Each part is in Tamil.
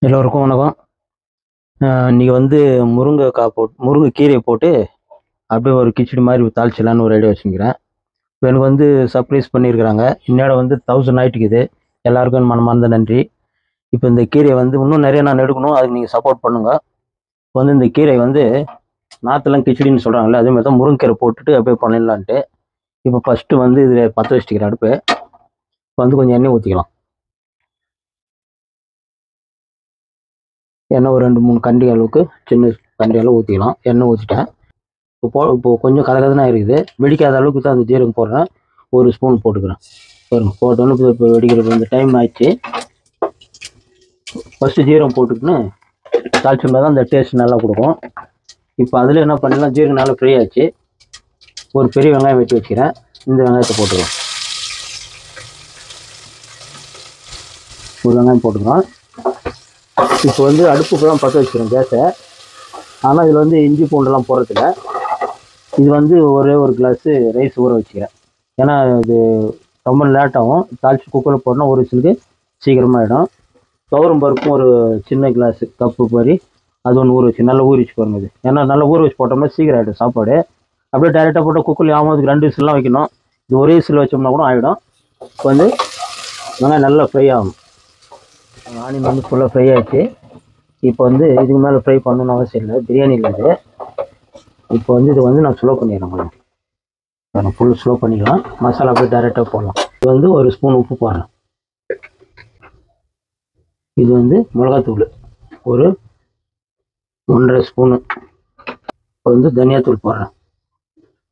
எல்லோருக்கும் வணக்கம். இன்றைக்கி வந்து முருங்கைக்கீரையை போட்டு அப்படியே ஒரு கிச்சடி மாதிரி தாளிச்சிடலான்னு ஒரு ஐடியா வச்சுக்கிறேன். இப்போ எனக்கு வந்து சர்ப்ரைஸ் பண்ணியிருக்கிறாங்க. இன்னோட வந்து 1000 ஆகிட்டுக்குது. எல்லாருக்கும் மனமார்ந்த நன்றி. இப்போ இந்த கீரையை வந்து இன்னும் நிறைய நான் எடுக்கணும், அதுக்கு நீங்கள் சப்போர்ட் பண்ணுங்கள். இப்போ வந்து இந்த கீரை வந்து நாற்றுலாம் கிச்சடின்னு சொல்கிறாங்கல்ல, அதே மாதிரி தான் முருங்கைக்கீரை போட்டுட்டு அப்படியே பண்ணிடலான்ட்டு. இப்போ ஃபஸ்ட்டு வந்து இதில் பற்ற வச்சுக்கிறேன் அடுப்பு. இப்போ வந்து கொஞ்சம் எண்ணெய் ஊற்றிக்கலாம். எண்ணெய் ஒரு 2-3 கண்டி அளவுக்கு, சின்ன கண்டி அளவு ஊற்றிக்கலாம். எண்ணெய் ஊற்றிட்டேன். இப்போ கொஞ்சம் கதகதனாக இருக்குது. வெடிக்காத அளவுக்கு தான் அந்த ஜீரகம் போடுறேன். 1 ஸ்பூன் போட்டுக்கிறேன். போட்டோன்னு இப்போ வெடிக்கிறது இந்த டைம் ஆயிடுச்சு. ஃபஸ்ட்டு ஜீரகம் போட்டுக்கின்னு தாளிச்சோம்னா தான் அந்த டேஸ்ட் நல்லா கொடுக்கும். இப்போ அதில் என்ன பண்ணலாம், ஜீரகம் நல்லா ஃப்ரை ஆச்சு. ஒரு பெரிய வெங்காயம் வெட்டி வச்சுக்கிறேன். இந்த வெங்காயத்தை போட்டுக்கலாம். ஒரு வெங்காயம் போட்டுக்கலாம். இப்போ வந்து அடுப்புக்கு தான் பற்ற வச்சுக்கிறேன் கேஸை. ஆனால் இதில் வந்து இஞ்சி பூண்டெல்லாம் போடுறதில்ல. இது வந்து ஒரே ஒரு கிளாஸு ரைஸ் ஊற வச்சுக்கிறேன். ஏன்னா இது ரொம்ப லேட் ஆகும். தாளித்து குக்கரில் போடணும், ஒரு விசிலுக்கு சீக்கிரமாகிடும். துவரம் பருப்பும் ஒரு சின்ன கிளாஸு கப்பு மாதிரி அது ஒன்று ஊற வச்சு நல்லா ஊற வச்சு பாருங்க. இது ஏன்னா நல்லா ஊற வச்சு போட்டோம்னா சீக்கிரம் ஆகிடும் சாப்பாடு. அப்படியே டைரெக்டாக போட்டால் குக்கரில் ஆகும்போது 2 விசிலாம் வைக்கணும். இது ஒரே விசில் வச்சோம்னா கூட ஆகிடும். இப்போ வந்து வெங்காயம் நல்லா ஃப்ரை ஆகும். ஆனியன் வந்து ஃபுல்லாக ஃப்ரை ஆகிடுச்சு. இப்போ வந்து இதுக்கு மேலே ஃப்ரை பண்ணணும்னு அவசியம் இல்லை, பிரியாணியில் இது. இப்போ வந்து இது வந்து நான் ஸ்லோ பண்ணிடுறேன். கொஞ்சம் ஃபுல் ஸ்லோ பண்ணிக்கலாம். மசாலா அப்படியே டைரெக்டாக போடலாம். இது வந்து 1 ஸ்பூன் உப்பு போடுறேன். இது வந்து மிளகாத்தூள் ஒரு 1.5 ஸ்பூனு. இப்போ வந்து தனியாத்தூள் போடுறேன்.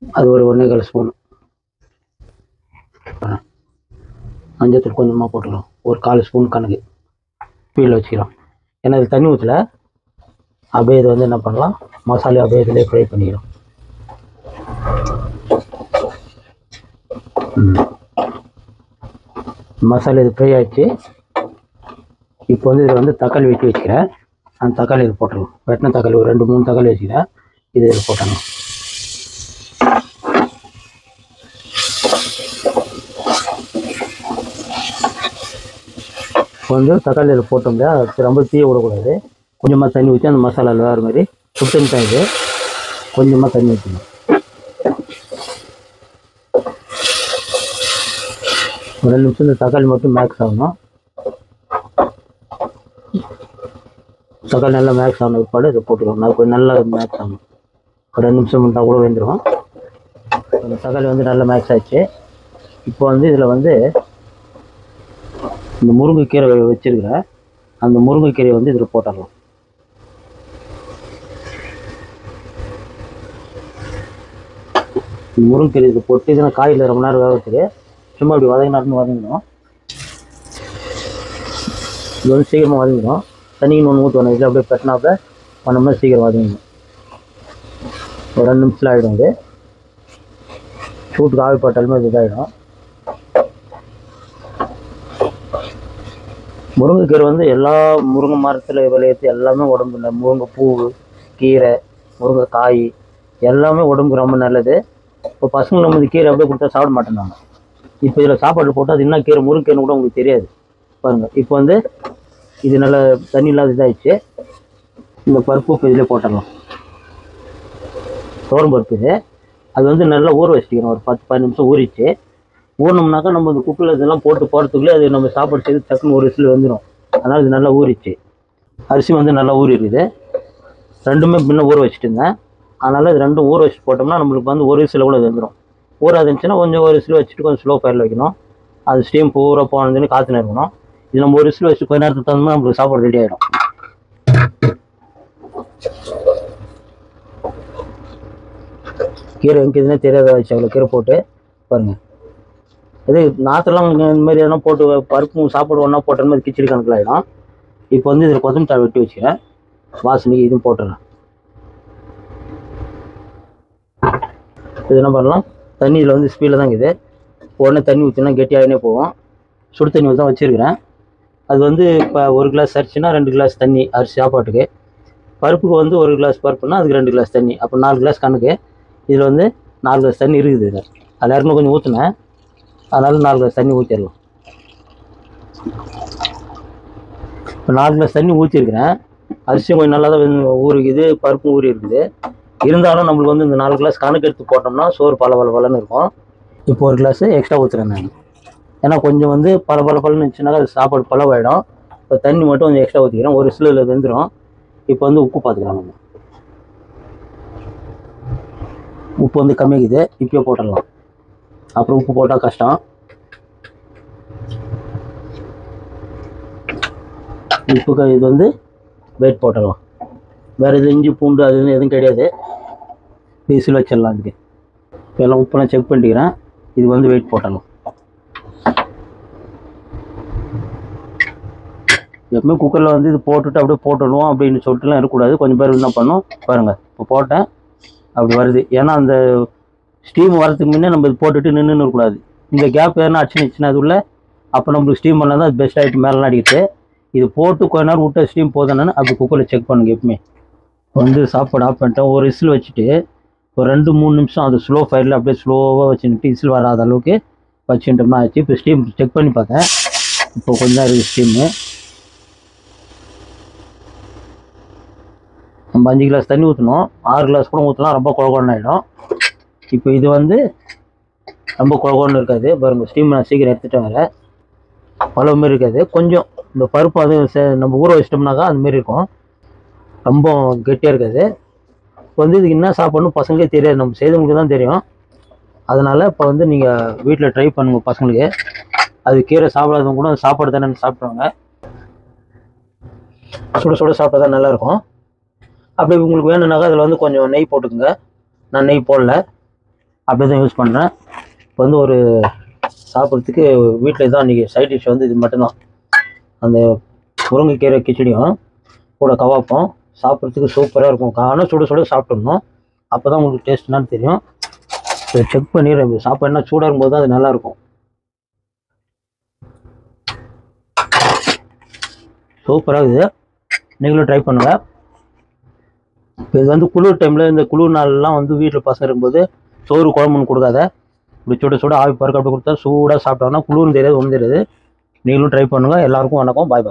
அது ஒரு 1.25 ஸ்பூனு. மஞ்சத்தூள் கொஞ்சமாக போட்டுக்கலாம், ஒரு 1/4 ஸ்பூன் கணக்கு. ஸ்பீடில் வச்சுக்கலாம். ஏன்னா இது தண்ணி ஊற்றல. அப்படியே இது வந்து என்ன பண்ணலாம், மசாலா அப்படியே இதிலே ஃப்ரை பண்ணிக்கலாம். மசாலா இது ஃப்ரை ஆகிடுச்சு. இப்போ வந்து இதில் வந்து தக்காளி வெட்டி வச்சுக்கிறேன். அந்த தக்காளி இது போட்டுருவோம். வெட்டின தக்காளி ஒரு 2-3 தக்காளி வச்சுக்கிறேன். இது இதில் போட்டணும். இப்போ வந்து தக்காளி இதில் போட்டோம்னா ரொம்ப தீய விடக்கூடாது. கொஞ்சமாக தண்ணி ஊற்றி அந்த மசாலாவில் வேறு மாதிரி சுடு தண்ணி தான் இது. கொஞ்சமாக தண்ணி ஊற்றணும். ஒரு 2 நிமிஷம் இந்த தக்காளி மட்டும் மேக்ஸ் ஆகணும். தக்காளி நல்லா மேக்ஸ் ஆகணும் பிற்பாடு இதை போட்டுக்கணும். அது கொஞ்சம் நல்லா மேக்ஸ் ஆகணும். ஒரு 2 நிமிஷம் மட்டும் கூட வெந்துடும். அந்த தக்காளி வந்து நல்லா மேக்ஸ் ஆகிடுச்சு. இப்போ வந்து இதில் வந்து இந்த முருங்கைக்கீரை வச்சுருக்கிறேன். அந்த முருங்கைக்கீரையை வந்து இதில் போட்டுடலாம். இந்த முருங்கைக்கீரை இதை போட்டு இதெல்லாம் காயில் ரொம்ப நேரம் வேக வச்சுரு. சும்மா அப்படி வதங்கினோம். இது வந்து சீக்கிரமாக வதங்கிடும். தண்ணிக்கு ஒன்று ஊற்றுவாங்க. இதில் அப்படியே பெட்டினாப்ப பண்ணோம்னா சீக்கிரம் வதங்கிடும். ஒரு 2 நிமிஷத்தில் ஆகிடும். இது சூட்டுக்கு ஆவி போட்டாலுமே இது இதாகிடும். முருங்கைக்கீரை வந்து எல்லா முருங்கை மரத்தில் விளையிறது எல்லாமே உடம்புல, முருங்கை பூ, கீரை, முருங்கை காய் எல்லாமே உடம்புக்கு ரொம்ப நல்லது. இப்போ பசங்க நம்ம இந்த கீரை அப்படியே கொடுத்தா சாப்பிட மாட்டேங்கிறாங்க. இப்போ இதில் சாப்பாடு போட்டால் அது என்ன கீரை, முருங்கைக்கீரை கூட உங்களுக்கு தெரியாது பாருங்கள். இப்போ வந்து இது நல்லா தண்ணி இல்லாத இதாகிடுச்சு. இந்த பருப்பு இப்போ இதில் போட்டுடலாம். துவரம் பருப்பு இது. அது வந்து நல்லா ஊற வச்சுக்கணும். ஒரு 10-15 நிமிஷம் ஊறிச்சு. ஊறினோம்னாக்கா நம்ம இந்த குக்கரில் இதெல்லாம் போட்டு போகிறதுக்குள்ளே அது நம்ம சாப்பாடு செய்து டக்குன்னு ஒரு விசில் வந்துடும். அதனால் இது நல்லா ஊறிச்சு. அரிசி வந்து நல்லா ஊறி இருக்குது. ரெண்டுமே முன்ன ஊற வச்சுட்டு இருந்தேன். அதனால் இது ரெண்டும் ஊற வச்சுட்டு போட்டோம்னா நம்மளுக்கு வந்து ஒரு விசில் கூட வந்துடும். ஊறாது இருந்துச்சுன்னா கொஞ்சம் ஒரு விசில் வச்சுட்டு கொஞ்சம் ஸ்லோ ஃபயரில் வைக்கணும். அது ஸ்டீம் பூரா போனதுன்னு காற்றுன்னு இருக்கணும். இது நம்ம ஒரு விசில் வச்சு கொஞ்ச நேரத்துக்கு தகுந்தோம்னா நம்மளுக்கு சாப்பாடு ரெடி ஆகிடும். கீரை எங்கே இதுன்னே தெரியாத வச்சு அவ்வளோ கீரை போட்டு பாருங்கள். இது நாற்றுலாம் இந்த மாதிரி எதனா போட்டு பருப்பும் சாப்பாடு ஒன்றா போட்ட மாதிரி கிச்சடி கணக்கில் ஆகிடும். இப்போ வந்து இதில் கொத்தமல்லி வெட்டி வச்சுக்கிறேன். வாசனைக்கு இதுவும் போட்டுறேன். இது என்ன பண்ணலாம், தண்ணி இதில் வந்து ஸ்பீடில் தான் இருக்குது. உடனே தண்ணி ஊற்றினா கெட்டியாகனே போகும். சுடு தண்ணி தான் வச்சுருக்கிறேன். அது வந்து இப்போ 1 கிளாஸ் அரிசினா 2 கிளாஸ் தண்ணி அரிசி சாப்பாட்டுக்கு. பருப்புக்கு வந்து 1 கிளாஸ் பருப்புனா அதுக்கு 2 கிளாஸ் தண்ணி. அப்போ 4 கிளாஸ் கணக்கு. இதில் வந்து 4 கிளாஸ் தண்ணி இருக்குது. இதில் அதில் இறந்து கொஞ்சம் ஊற்றினேன். அதனால 4 கிளாஸ் தண்ணி ஊற்றிடலாம். இப்போ 4 கிளாஸ் தண்ணி ஊற்றிருக்கிறேன். அரிசியும் கொஞ்சம் நல்லா தான் ஊறிக்குது, பருப்பும் ஊறி இருக்குது. இருந்தாலும் நம்மளுக்கு வந்து இந்த 4 கிளாஸ் கணக்கு எடுத்து போட்டோம்னா சோறு பலன்னு இருக்கும். இப்போ 1 கிளாஸ் எக்ஸ்ட்ரா ஊற்றுறேன் நான். ஏன்னா கொஞ்சம் வந்து பலன்னு இருந்துச்சுனாக்கா அது சாப்பாடு பலவாயிடும். இப்போ தண்ணி மட்டும் கொஞ்சம் எக்ஸ்ட்ரா ஊற்றிக்கிறேன். ஒரு சிலில் வெந்துடும். இப்போ வந்து உப்பு பார்த்துக்கலாம். நம்ம உப்பு வந்து கம்மிக்குது, இப்போயே போட்டுடலாம். அப்புறம் உப்பு போட்டால் கஷ்டம். உப்பு இது வந்து வெயிட் போட்டுடலாம். வேறு எது இஞ்சி பூண்டு அது எதுவும் கிடையாது. விசில் வச்சிடலாம். இதுக்கு இப்போ எல்லாம் உப்பெல்லாம் செக் பண்ணிக்கிறேன். இது வந்து வெயிட் போட்டணும். எப்பவுமே குக்கரில் வந்து இது போட்டுட்டு அப்படியே போட்டுடுவோம் அப்படின்னு சொல்லிட்டுலாம் இருக்கக்கூடாது. கொஞ்சம் பேர் என்ன பண்ணும் பாருங்கள். இப்போ போட்டேன் அப்படி வருது. ஏன்னா அந்த ஸ்டீம் வரதுக்கு முன்னே நம்ம இது போட்டுட்டு நின்றுன்னு இருக்கக்கூடாது. இந்த கேப் எதனா அடிச்சுனுச்சுன்னா அது உள்ள அப்போ நம்மளுக்கு ஸ்டீம் பண்ணால் தான் அது பெஸ்ட் ஆகிட்டு மேலாம் அடிக்குது. இது போட்டு கொஞ்ச நேரம் விட்ட ஸ்டீம் போதுன்னு அப்படி குக்கரில் செக் பண்ணுங்க. எப்பவுமே வந்து சாப்பாடு ஆஃப் பண்ணிட்டேன். ஒரு விசில் வச்சுட்டு ஒரு 2-3 நிமிஷம் அது ஸ்லோ ஃபயரில் அப்படியே ஸ்லோவாக வச்சுட்டு விசில் வராத அளவுக்கு வச்சுட்டோம்னா ஆச்சு. இப்போ ஸ்டீம் செக் பண்ணி பார்த்தேன். இப்போ கொஞ்சம் இருக்குது ஸ்டீமு. நம்ம 5 கிளாஸ் தண்ணி ஊற்றணும். 6 கிளாஸ் கூட ஊற்றலாம். ரொம்ப குழகுன்னு ஆகிடும். இப்போ இது வந்து ரொம்ப குழகுன்னு இருக்காது. பாருங்கள் ஸ்டீம் நான் சீக்கிரம் எடுத்துகிட்டேன். வேறு பழம் மாரி இருக்காது. கொஞ்சம் இந்த பருப்பு அது நம்ம ஊற வச்சிட்டோம்னாக்கா அதுமாரி இருக்கும். ரொம்ப கெட்டியாக இருக்காது. இப்போ வந்து இதுக்கு என்ன சாப்பிட்ணும் பசங்களே தெரியாது. நம்ம செய்தவங்களுக்கு தான் தெரியும். அதனால் இப்போ வந்து நீங்கள் வீட்டில் ட்ரை பண்ணுங்க பசங்களுக்கு. அது கீரை சாப்பிடாதவங்க கூட சாப்பாடு தானே சாப்பிட்ருவாங்க. சுட சாப்பிட்டா தான் நல்லாயிருக்கும். அப்படி உங்களுக்கு வேணும்னாக்கா அதில் வந்து கொஞ்சம் நெய் போட்டுக்குங்க. நான் நெய் போடல, அப்படியே தான் யூஸ் பண்ணுறேன். இப்போ வந்து ஒரு சாப்பிட்றதுக்கு வீட்டில் தான் இன்றைக்கி சைட் டிஷ் வந்து இது மட்டும்தான். அந்த முருங்கைக்கீரை கிச்சடியும் கூட கவாப்பும் சாப்பிட்றதுக்கு சூப்பராக இருக்கும். ஆனால் சுட சாப்பிட்ணும். அப்போ தான் உங்களுக்கு டேஸ்ட் என்னன்னு தெரியும். இதை செக் பண்ணிடுறேன். சாப்பாடு என்ன சூடாக இருக்கும்போது தான் அது நல்லாயிருக்கும். சூப்பராக இருக்குது. நீங்களும் ட்ரை பண்ணுங்கள். இப்போ இது வந்து குளிர் டைமில் இந்த குளிர் நாள்லாம் வந்து வீட்டில் பசங்க இருக்கும்போது சோறு குழம்புன்னு கொடுக்காத. இப்படி சுட ஆவி பறக்க அப்படி கொடுத்தா சூடாக சாப்பிட்டோன்னா குளிரும் தெரியாது, ஒன்றும் தெரியாது. நீங்களும் ட்ரை பண்ணுங்கள். எல்லாருக்கும் வணக்கம். பாய்.